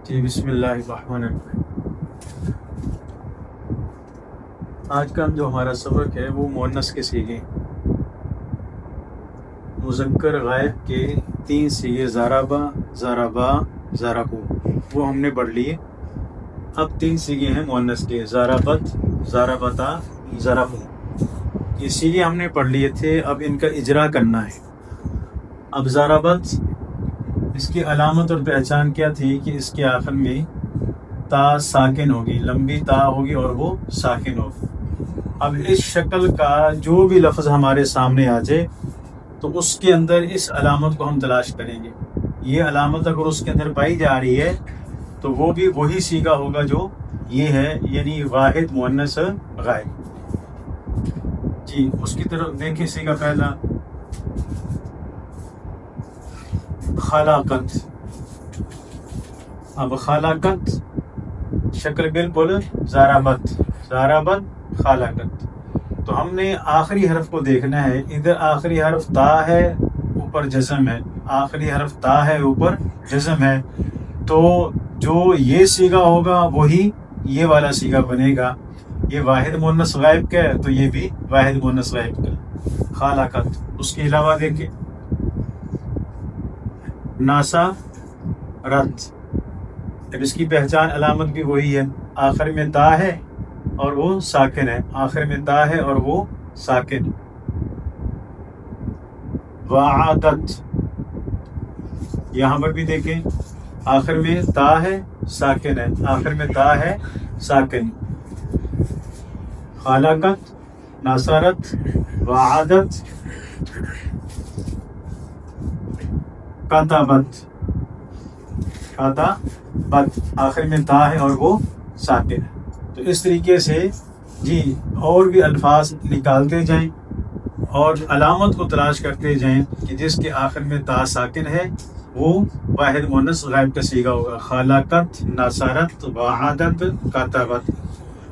جی بسم اللہ الرحمن الرحیم۔ آج کا جو ہمارا سبق ہے وہ مؤنث کے صیغے، مذکر غائب کے 3 صیغے ضربا، ضربا، ضربو، وہ ہم نے پڑھ لیے۔ اب 3 صیغے ہیں مؤنث کے، ضربت، ضربتا، ضربو۔ یہ صیغے ہم نے پڑھ لیے تھے، اب ان کا اجرا کرنا ہے۔ اب ضربت، اس کی علامت اور پہچان کیا تھی کہ اس کے آخر میں تا ساکن ہوگی، لمبی تا ہوگی اور وہ ساکن ہوگی۔ اب اس شکل کا جو بھی لفظ ہمارے سامنے آ جائے تو اس کے اندر اس علامت کو ہم تلاش کریں گے۔ یہ علامت اگر اس کے اندر پائی جا رہی ہے تو وہ بھی وہی صیغہ ہوگا جو یہ ہے، یعنی واحد مؤنث غائب۔ جی اس کی طرف دیکھیں، صیغہ پہلا خلاقت۔ اب خلاقت شکل بالکل ضربت، ضربت، خلاقت۔ تو ہم نے آخری حرف کو دیکھنا ہے، ادھر آخری حرف تا ہے، اوپر جزم ہے، آخری حرف تا ہے، اوپر جزم ہے، تو جو یہ صیغہ ہوگا وہی یہ والا صیغہ بنے گا۔ یہ واحد مؤنث غائب کا ہے تو یہ بھی واحد مؤنث غائب کا، خلاقت۔ اس کے علاوہ دیکھیں ناسا رت، اب اس کی پہچان علامت بھی وہی ہے، آخر میں تا ہے اور وہ ساکن ہے، آخر میں تا ہے اور وہ ساکن۔ وعادت، یہاں پر بھی دیکھیں آخر میں تا ہے، ساکن ہے، آخر میں تا ہے، ساکن۔ خلاقت، ناصرت، وعادت، کتابت، کتابت، آخر میں تا ہے اور وہ ساکن ہے۔ تو اس طریقے سے جی اور بھی الفاظ نکالتے جائیں اور علامت کو تلاش کرتے جائیں کہ جس کے آخر میں تا ساکن ہے وہ واحد مؤنث غائب کا صیغہ ہوگا، خلاقت، ناصرت، وعادت، کتابت۔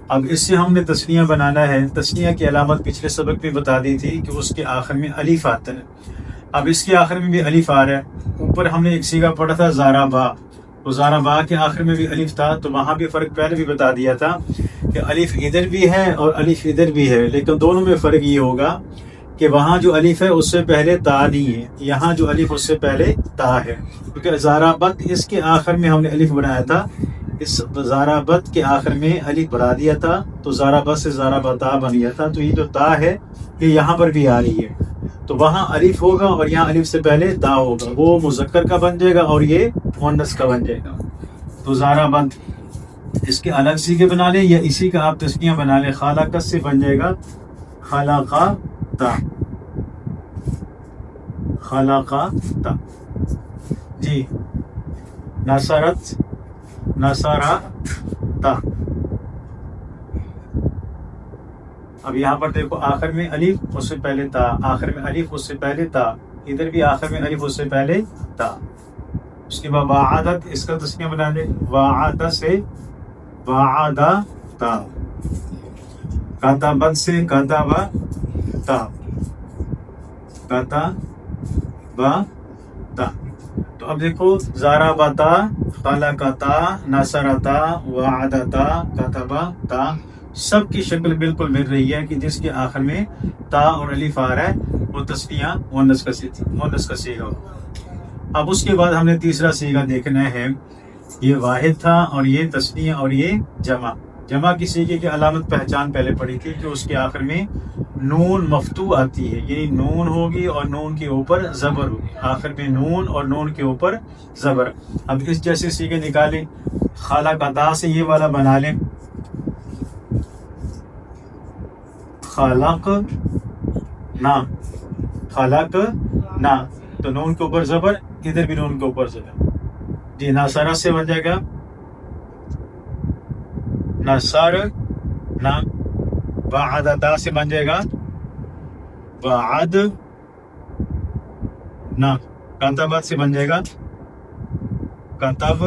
اب اس سے ہم نے تثنیہ بنانا ہے۔ تثنیہ کی علامت پچھلے سبق میں بتا دی تھی کہ اس کے آخر میں الف آتا ہے۔ اب اس کے آخر میں بھی الف آ رہا ہے۔ اوپر ہم نے ایک صیغہ پڑھا تھا ضربا، تو ضربا کے آخر میں بھی الف تھا، تو وہاں بھی فرق پہلے بھی بتا دیا تھا کہ الف ادھر بھی ہے اور الف ادھر بھی ہے، لیکن دونوں میں فرق یہ ہوگا کہ وہاں جو الف ہے اس سے پہلے تا نہیں ہے، یہاں جو الف اس سے پہلے تا ہے، کیونکہ ضربت اس کے آخر میں ہم نے الف بنایا تھا، اس ضربت کے آخر میں الف بڑھا دیا تھا تو ضربت سے ضربتا بن گیا تھا۔ تو یہ جو تا ہے یہ یہاں پر بھی آ رہی ہے، تو وہاں الف ہوگا اور یہاں الف سے پہلے تا ہوگا، وہ مذکر کا بن جائے گا اور یہ مؤنث کا بن جائے گا۔ تو ضربت، اس کے الگ صیغے بنا لیں یا اسی کا آپ تثنیہ بنا لیں، خلاقت سے بن جائے گا خلاقتا، خلاقتا۔ جی نصرت، نصرتا۔ اب یہاں پر دیکھو آخر میں الف اس سے پہلے تا، آخر میں الف اس سے پہلے تا، ادھر بھی آخر میں الف اس سے پہلے تا۔ اس کے بعد وعادت، اس کا تسنیہ بنا لیں، وعادت سے وعادتا، کتابت سے کتابتا، کتابتا۔ تو اب دیکھو ضربتا، خلقتا، نصرتا، وعدتا، کتبتا، سب کی شکل بالکل مل رہی ہے کہ جس کے آخر میں تا اور الف آ رہا ہے وہ تثنیہ مؤنث کا صیغہ ہو۔ اب اس کے بعد ہم نے تیسرا صیغہ دیکھنا ہے، یہ واحد تھا اور یہ تثنیہ اور یہ جمع۔ جمع کی صیغے کی علامت پہچان پہلے پڑھی تھی کہ اس کے آخر میں نون مفتوح آتی ہے، یعنی نون ہوگی اور نون کے اوپر زبر ہوگی، آخر میں نون اور نون کے اوپر زبر۔ اب اس جیسے صیغے نکالیں، خلاقتا سے یہ والا بنا لیں، خلق نا، خلق نا، تو نون کے اوپر زبر، ادھر بھی نون کے اوپر زبر۔ جی ناصرہ سے بن جائے گا نصر نا، وعدتا سے بن جائے گا وعد نا، کتابت سے بن جائے گا کتب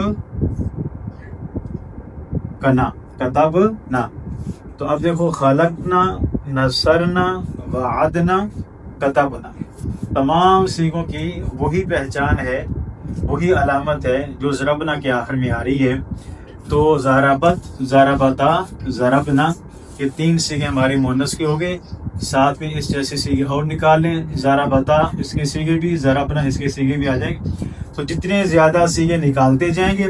کنا، کتب نا۔ تو اب دیکھو خلقنا، نصرنا، وعدنا، کتبنا، تمام صیغوں کی وہی پہچان ہے وہی علامت ہے جو ضربنا کے آخر میں آ رہی ہے. تو ضربت، ضربتا، ضربنا، یہ 3 صیغے ہمارے مؤنث کے ہو گئے. ساتھ میں اس جیسے صیغے اور نکال لیں، ضربتا اس کے صیغے بھی، ضربنا اس کے صیغے بھی آ جائیں گے. تو جتنے زیادہ صیغے نکالتے جائیں گے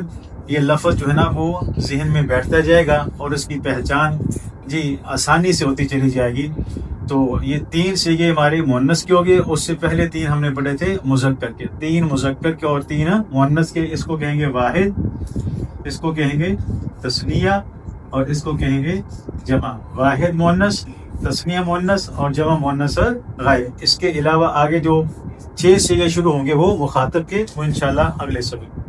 یہ لفظ جو ہے نا وہ ذہن میں بیٹھتا جائے گا اور اس کی پہچان آسانی سے ہوتی چلی جائے گی. تو یہ 3 صیغے ہمارے مؤنث کے ہو گئے. اس سے پہلے 3 ہم نے پڑھے تھے مذکر کے، 3 مذکر کے اور 3 مؤنث کے. اس کو کہیں گے واحد، اس کو کہیں گے تثنیہ، اور اس کو کہیں گے جمع. واحد مؤنث، تثنیہ مؤنث اور جمع مؤنث غائب. اس کے علاوہ آگے جو 6 صیغے شروع ہوں گے وہ مخاطب کے، وہ انشاءاللہ اگلے سبق